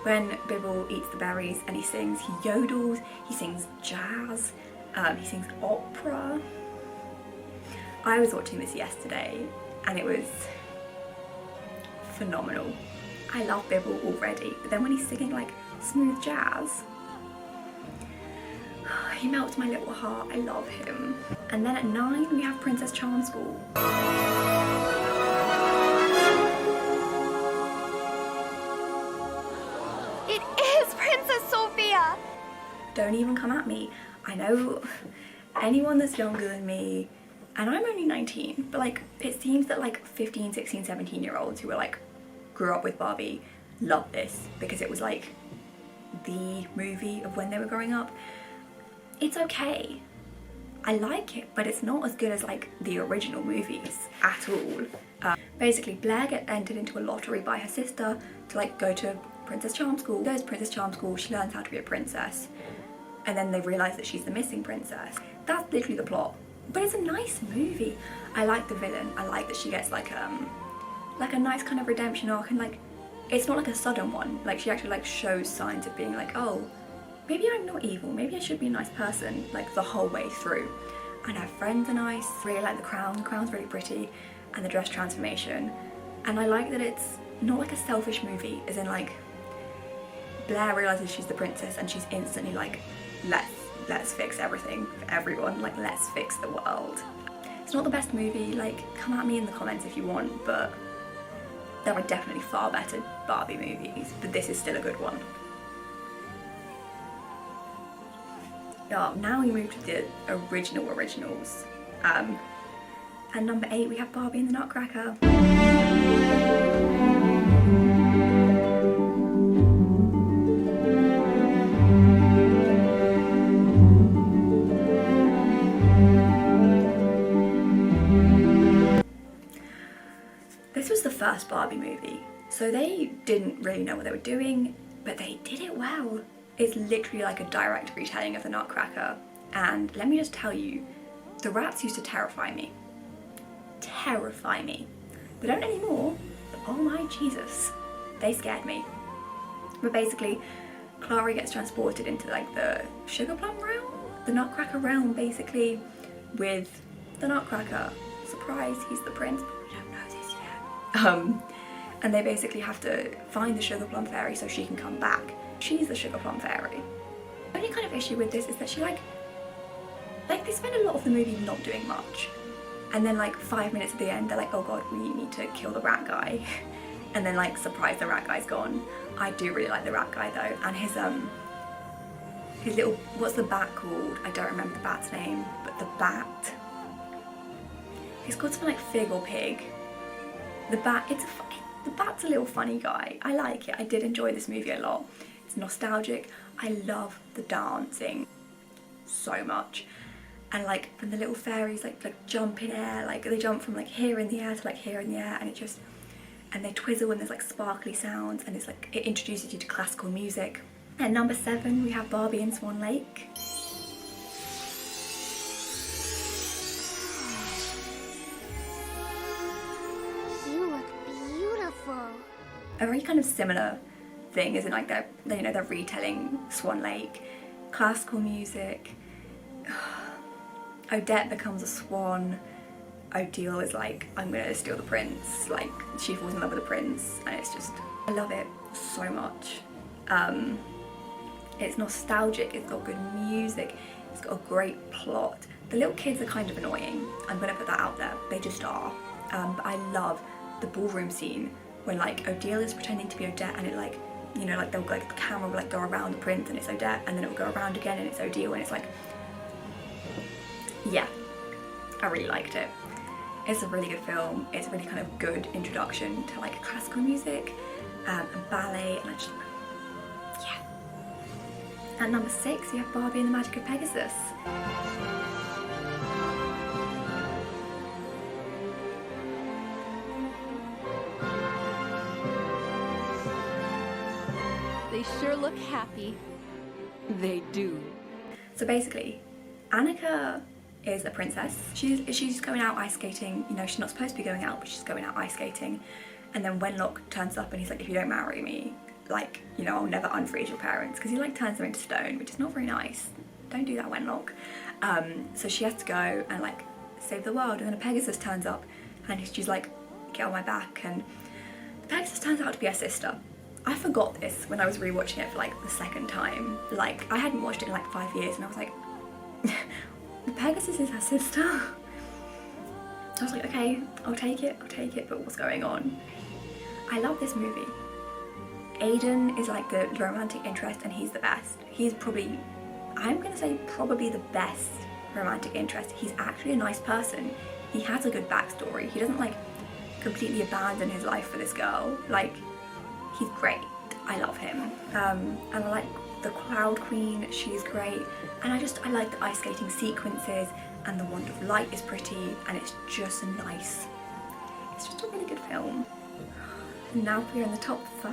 when Bibble eats the berries and he sings, he yodels, he sings jazz, he sings opera. I was watching this yesterday and it was phenomenal. I love Bibble already, but then when he's singing like smooth jazz, he melts my little heart. I love him. And then at 9 we have Princess Charm School. It is Princess Sophia! Don't even come at me. I know anyone that's younger than me, and I'm only 19, but like it seems that like 15, 16, 17 year olds who were like grew up with Barbie love this because it was like the movie of when they were growing up. It's okay. I like it, but it's not as good as like the original movies at all. Basically, Blair gets entered into a lottery by her sister to like go to Princess Charm School. Goes to Princess Charm School, she learns how to be a princess, and then they realise that she's the missing princess. That's literally the plot. But it's a nice movie. I like the villain. I like that she gets like a nice kind of redemption arc, and like it's not like a sudden one. Like she actually like shows signs of being like, oh, maybe I'm not evil, maybe I should be a nice person, like the whole way through. And her friends are nice. Really like the crown's really pretty, and the dress transformation. And I like that it's not like a selfish movie, as in like Blair realises she's the princess and she's instantly like, let's fix everything for everyone, like let's fix the world. It's not the best movie, like come at me in the comments if you want, but there are definitely far better Barbie movies, but this is still a good one. Now we move to the originals. And number 8 we have Barbie and the Nutcracker. This was the first Barbie movie, so they didn't really know what they were doing, but they did it well. It's literally like a direct retelling of the Nutcracker, and let me just tell you, the rats used to terrify me. Terrify me. They don't anymore, but oh my Jesus, they scared me. But basically, Clara gets transported into like the Sugar Plum realm, the Nutcracker realm basically, with the Nutcracker. Surprise, he's the prince, but we don't know this yet. And they basically have to find the Sugar Plum Fairy so she can come back. She's the Sugar Plum Fairy. The only kind of issue with this is that she like they spend a lot of the movie not doing much. And then like 5 minutes at the end, they're like, oh god, we need to kill the rat guy. And then like, surprise, the rat guy's gone. I do really like the rat guy though, and his little, what's the bat called? I don't remember the bat's name, but the bat, he's called something like Fig or Pig. The bat, the bat's a little funny guy. I like it. I did enjoy this movie a lot. It's nostalgic. I love the dancing so much. And like when the little fairies like jump in air, like they jump from like here in the air to like here in the air, and it just, and they twizzle and there's like sparkly sounds, and it's like, it introduces you to classical music. At number 7 we have Barbie in Swan Lake. You look beautiful. A very kind of similar thing, isn't like they're, you know, they're retelling Swan Lake, classical music. Odette becomes a swan. Odile is like, I'm gonna steal the prince. Like, she falls in love with the prince, and it's just, I love it so much. It's nostalgic, it's got good music, it's got a great plot. The little kids are kind of annoying, I'm gonna put that out there, they just are. But I love the ballroom scene when like Odile is pretending to be Odette, and it like, you know, like they'll like, the camera will like go around the prince and it's Odette, and then it will go around again and it's Odile, and it's like, yeah, I really liked it. It's a really good film. It's a really kind of good introduction to like classical music and ballet, and I just, yeah. At number 6 you have Barbie and the Magic of Pegasus. They sure look happy. They do. So basically, Annika is a princess. She's going out ice skating. You know, she's not supposed to be going out, but she's going out ice skating. And then Wenlock turns up and he's like, if you don't marry me, like, you know, I'll never unfreeze your parents. Because he like turns them into stone, which is not very nice. Don't do that, Wenlock. So she has to go and like save the world. And then a Pegasus turns up and she's like, get on my back. And the Pegasus turns out to be her sister. I forgot this when I was rewatching it for like the 2nd time. Like, I hadn't watched it in like 5 years, and I was like, the Pegasus is her sister? I was like, okay, I'll take it, but what's going on? I love this movie. Aiden is like the romantic interest, and he's the best. He's probably, I'm gonna say probably the best romantic interest. He's actually a nice person. He has a good backstory. He doesn't like completely abandon his life for this girl. Like, he's great. I love him. And I like the Cloud Queen, she's great. And I like the ice skating sequences, and the Wand of Light is pretty, and it's just nice. It's just a really good film. And now we're in the top 5.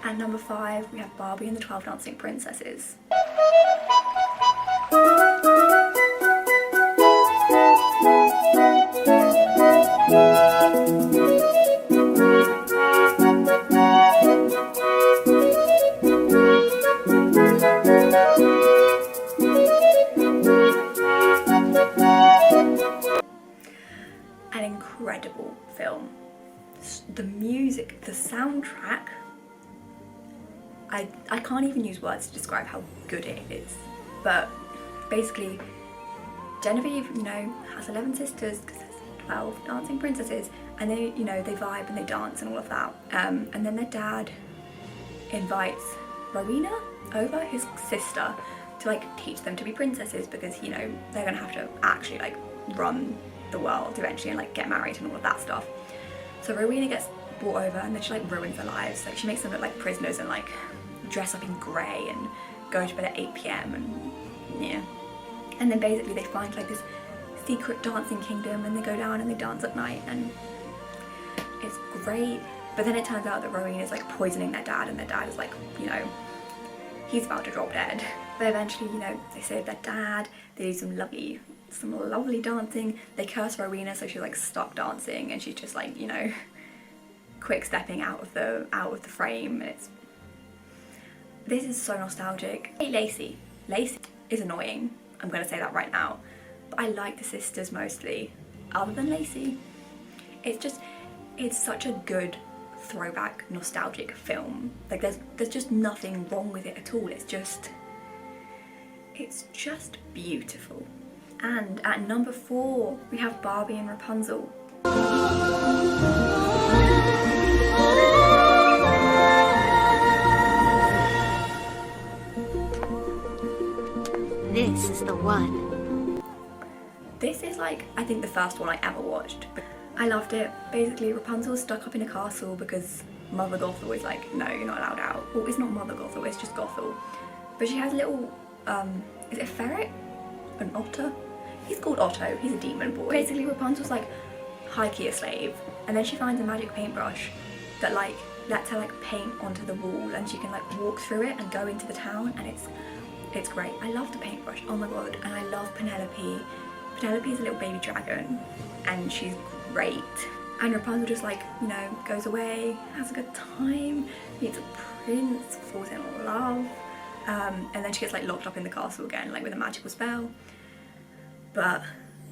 At number 5 we have Barbie and the 12 Dancing Princesses. An incredible film. The music, the soundtrack, I can't even use words to describe how good it is. But basically, Genevieve, you know, has 11 sisters because there's 12 dancing princesses, and they, you know, they vibe and they dance and all of that. And then their dad invites Rowena over, his sister, to like teach them to be princesses, because, you know, they're gonna have to actually like run the world eventually and like get married and all of that stuff. So Rowena gets brought over, and then she like ruins their lives. Like, she makes them look like prisoners and like dress up in grey and go to bed at 8 PM and yeah. And then basically they find like this secret dancing kingdom, and they go down and they dance at night, and it's great. But then it turns out that Rowena is like poisoning their dad, and their dad is like, you know, he's about to drop dead. But eventually, you know, they save their dad, they do some lovely dancing. They curse Rowena, so she's like stuck dancing, and she's just like, you know, quick stepping out of the frame. And this is so nostalgic. Hey, Lacey is annoying, I'm gonna say that right now, but I like the sisters mostly, other than Lacey. It's such a good throwback nostalgic film. Like, there's just nothing wrong with it at all. It's just beautiful. And at number 4, we have Barbie and Rapunzel. This is the one. This is like, I think the first one I ever watched. I loved it. Basically, Rapunzel's stuck up in a castle because Mother Gothel is like, no, you're not allowed out. Well, it's not Mother Gothel, it's just Gothel. But she has a little, is it a ferret? An otter? He's called Otto, he's a demon boy. Basically, Rapunzel's like high-key a slave, and then she finds a magic paintbrush that like lets her like paint onto the wall, and she can like walk through it and go into the town, and it's great. I love the paintbrush, oh my god, and I love Penelope. Penelope is a little baby dragon, and she's great. And Rapunzel just like, you know, goes away, has a good time, meets a prince, falls in love, and then she gets like locked up in the castle again, like with a magical spell. But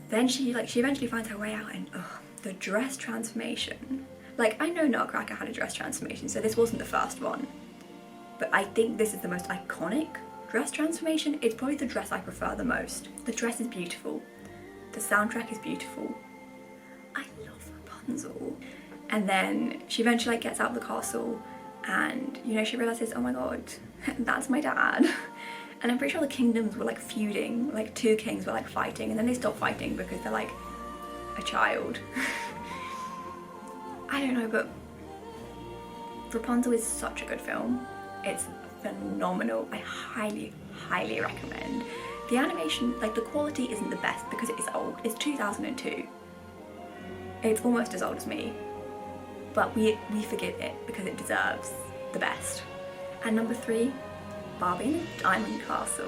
then she eventually finds her way out, and the dress transformation. Like, I know Nutcracker had a dress transformation, so this wasn't the first one. But I think this is the most iconic dress transformation. It's probably the dress I prefer the most. The dress is beautiful. The soundtrack is beautiful. I love Rapunzel. And then she eventually like gets out of the castle, and you know, she realizes, oh my god, that's my dad. And I'm pretty sure the kingdoms were like feuding, like 2 kings were like fighting, and then they stopped fighting because they're like a child. I don't know, but Rapunzel is such a good film. It's phenomenal. I highly, highly recommend. The animation, like the quality isn't the best because it is old. It's 2002. It's almost as old as me. But we forgive it because it deserves the best. And number 3, Barbie and the Diamond Castle.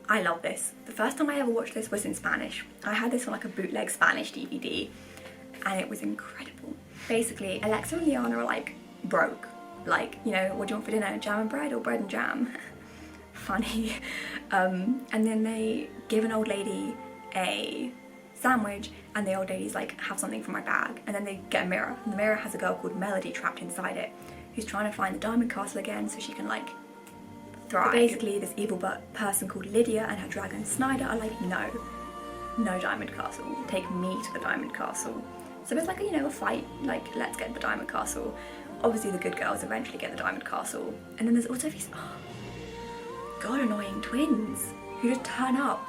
I love this. The first time I ever watched this was in Spanish. I had this on like a bootleg Spanish DVD, and it was incredible. Basically, Alexa and Liana are like broke. Like, you know, what do you want for dinner? Jam and bread or bread and jam? Funny. And then they give an old lady a sandwich, and the old lady's like, have something from my bag. And then they get a mirror, and the mirror has a girl called Melody trapped inside it, who's trying to find the Diamond Castle again so she can like thrive. But basically, this evil person called Lydia and her dragon Snyder are like, no Diamond Castle. Take me to the Diamond Castle. So it's like, you know, a fight, like, let's get the Diamond Castle. Obviously the good girls eventually get the Diamond Castle. And then there's also these, god, annoying twins who just turn up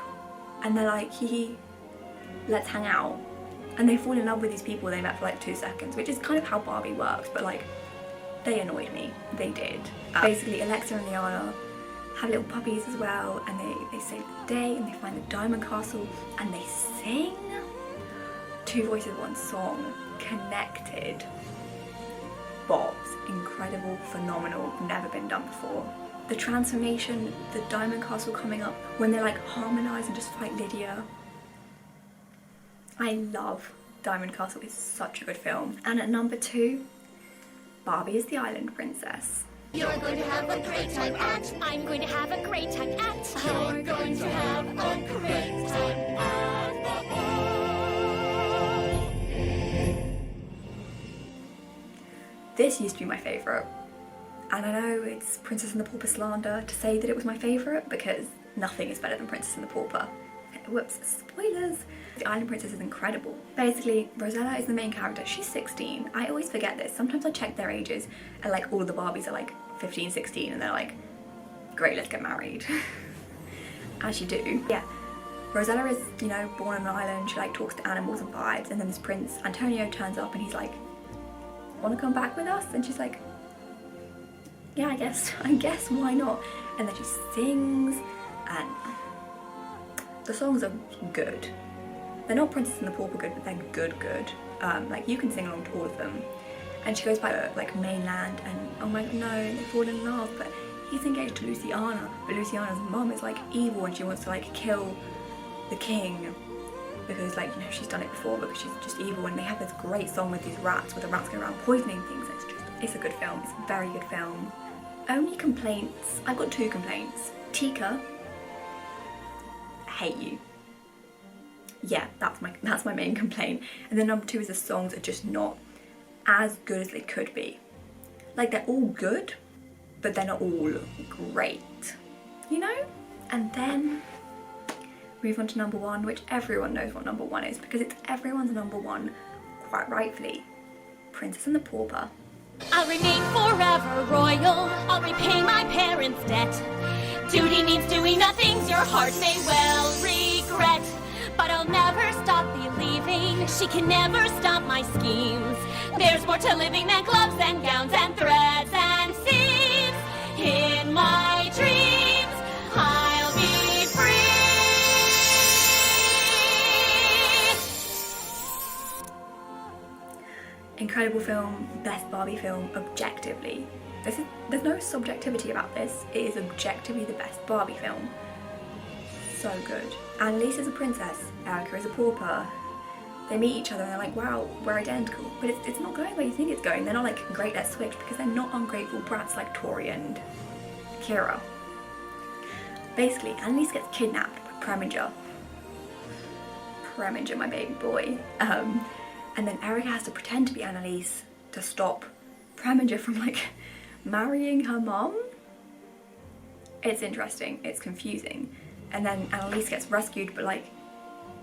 and they're like, let's hang out. And they fall in love with these people they met for like 2 seconds, which is kind of how Barbie works, but like, they annoyed me. They did. Basically, Alexa and Liana have little puppies as well, and they save the day, and they find the Diamond Castle, and they sing 2 voices, 1 song, Connected. Bob's incredible, phenomenal, never been done before. The transformation, the Diamond Castle coming up, when they like harmonise and just fight Lydia. I love Diamond Castle. It's such a good film. And at number 2, Barbie is the Island Princess. You're going to have a great time at. I'm going to have a great time at. You're going to have a great time at the ball. This used to be my favourite. And I know it's Princess and the Pauper slander to say that it was my favourite because nothing is better than Princess and the Pauper. Whoops, spoilers. The Island Princess is incredible. Basically, Rosella is the main character. She's 16. I always forget this. Sometimes I check their ages and like all of the Barbies are like 15, 16 and they're like, great, let's get married. As you do. Yeah. Rosella is, you know, born on an island. She like talks to animals and vibes, and then this Prince Antonio turns up and he's like, wanna come back with us? And she's like, yeah, I guess, why not? And then she sings, and the songs are good. They're not Princess and the Pauper good, but they're good. Like, you can sing along to all of them. And she goes by the like mainland, and oh my god, no, they fall in love, but he's engaged to Luciana, but Luciana's mum is like evil and she wants to like kill the king because, like, you know, she's done it before because she's just evil. And they have this great song with these rats, where the rats go around poisoning things. It's a good film. It's a very good film. only complaints, I've got 2 complaints. Tika, hate you. Yeah, that's my main complaint. And then number 2 is the songs are just not as good as they could be. Like, they're all good, but they're not all great, you know? And then move on to number 1, which everyone knows what number 1 is because it's everyone's number 1, quite rightfully. Princess and the Pauper. I'll remain forever royal. I'll repay my parents' debt. Duty means doing the things your heart may well regret. But I'll never stop believing. She can never stop my schemes. There's more to living than gloves and gowns and threads and seams. In my dreams, I'll be free. Incredible film, best Barbie film, objectively. There's no subjectivity about this. It is objectively the best Barbie film. So good. Annalise is a princess, Erica is a pauper. They meet each other and they're like, wow, we're identical. But it's not going where you think it's going. They're not like, great, let's switch, because they're not ungrateful brats like Tori and Kira. Basically, Annalise gets kidnapped by Preminger. Preminger, my baby boy. And then Erica has to pretend to be Annalise to stop Preminger from like marrying her mom. It's interesting, it's confusing. And then Annalise gets rescued, but like,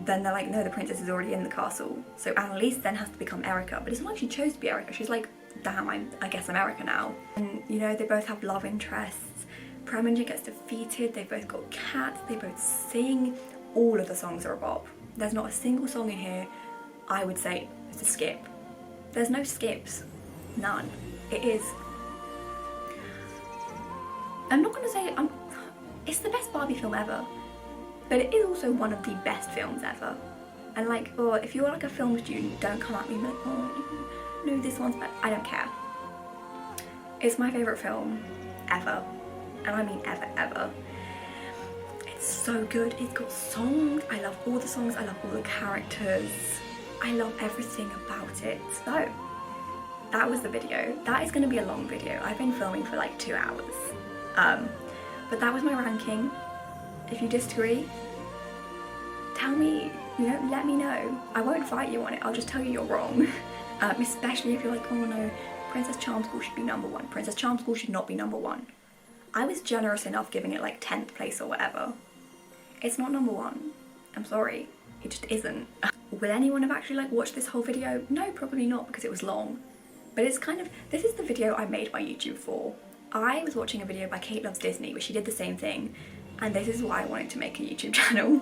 then they're like, no, the princess is already in the castle. So Annalise then has to become Erica, but it's not like she chose to be Erica. She's like, damn, I guess I'm Erica now. And you know, they both have love interests. Preminger gets defeated, they both got cats, they both sing. All of the songs are a bop. There's not a single song in here I would say it's a skip. There's no skips, none. It is, I'm not gonna say, it's the best Barbie film ever, but it is also one of the best films ever. And like, oh, if you're like a film student, don't come at me and be like, oh, no, this one's better. I don't care. It's my favourite film ever, and I mean ever, ever. It's so good. It's got songs. I love all the songs. I love all the characters. I love everything about it. So that was the video. That is going to be a long video. I've been filming for like 2 hours. But that was my ranking. If you disagree, tell me, you know, let me know. I won't fight you on it. I'll just tell you you're wrong. Especially if you're like, oh no, Princess Charm School should be number 1. Princess Charm School should not be number 1. I was generous enough giving it like 10th place or whatever. It's not number 1. I'm sorry. It just isn't. Will anyone have actually like watched this whole video? No, probably not, because it was long. But it's kind of, this is the video I made my YouTube for. I was watching a video by Kate Loves Disney where she did the same thing, and this is why I wanted to make a YouTube channel.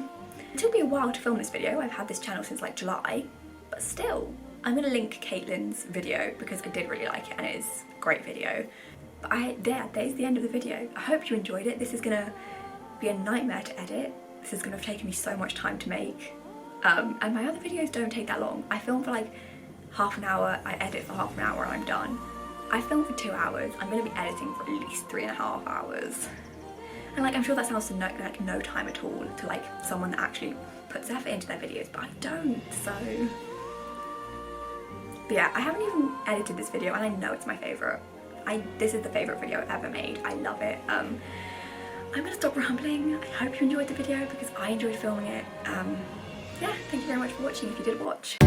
It took me a while to film this video. I've had this channel since like July, but still, I'm gonna link Caitlin's video because I did really like it and it is a great video. But there's the end of the video. I hope you enjoyed it. This is gonna be a nightmare to edit. This is gonna have taken me so much time to make. And my other videos don't take that long. I film for like half an hour, I edit for half an hour and I'm done. I film for 2 hours. I'm gonna be editing for at least 3.5 hours. And like, I'm sure that sounds like no time at all to like someone that actually puts effort into their videos, but I don't, so. But yeah, I haven't even edited this video and I know it's my favorite. This is the favorite video I've ever made. I love it. I'm gonna stop rambling. I hope you enjoyed the video because I enjoyed filming it. Yeah, thank you very much for watching if you did watch.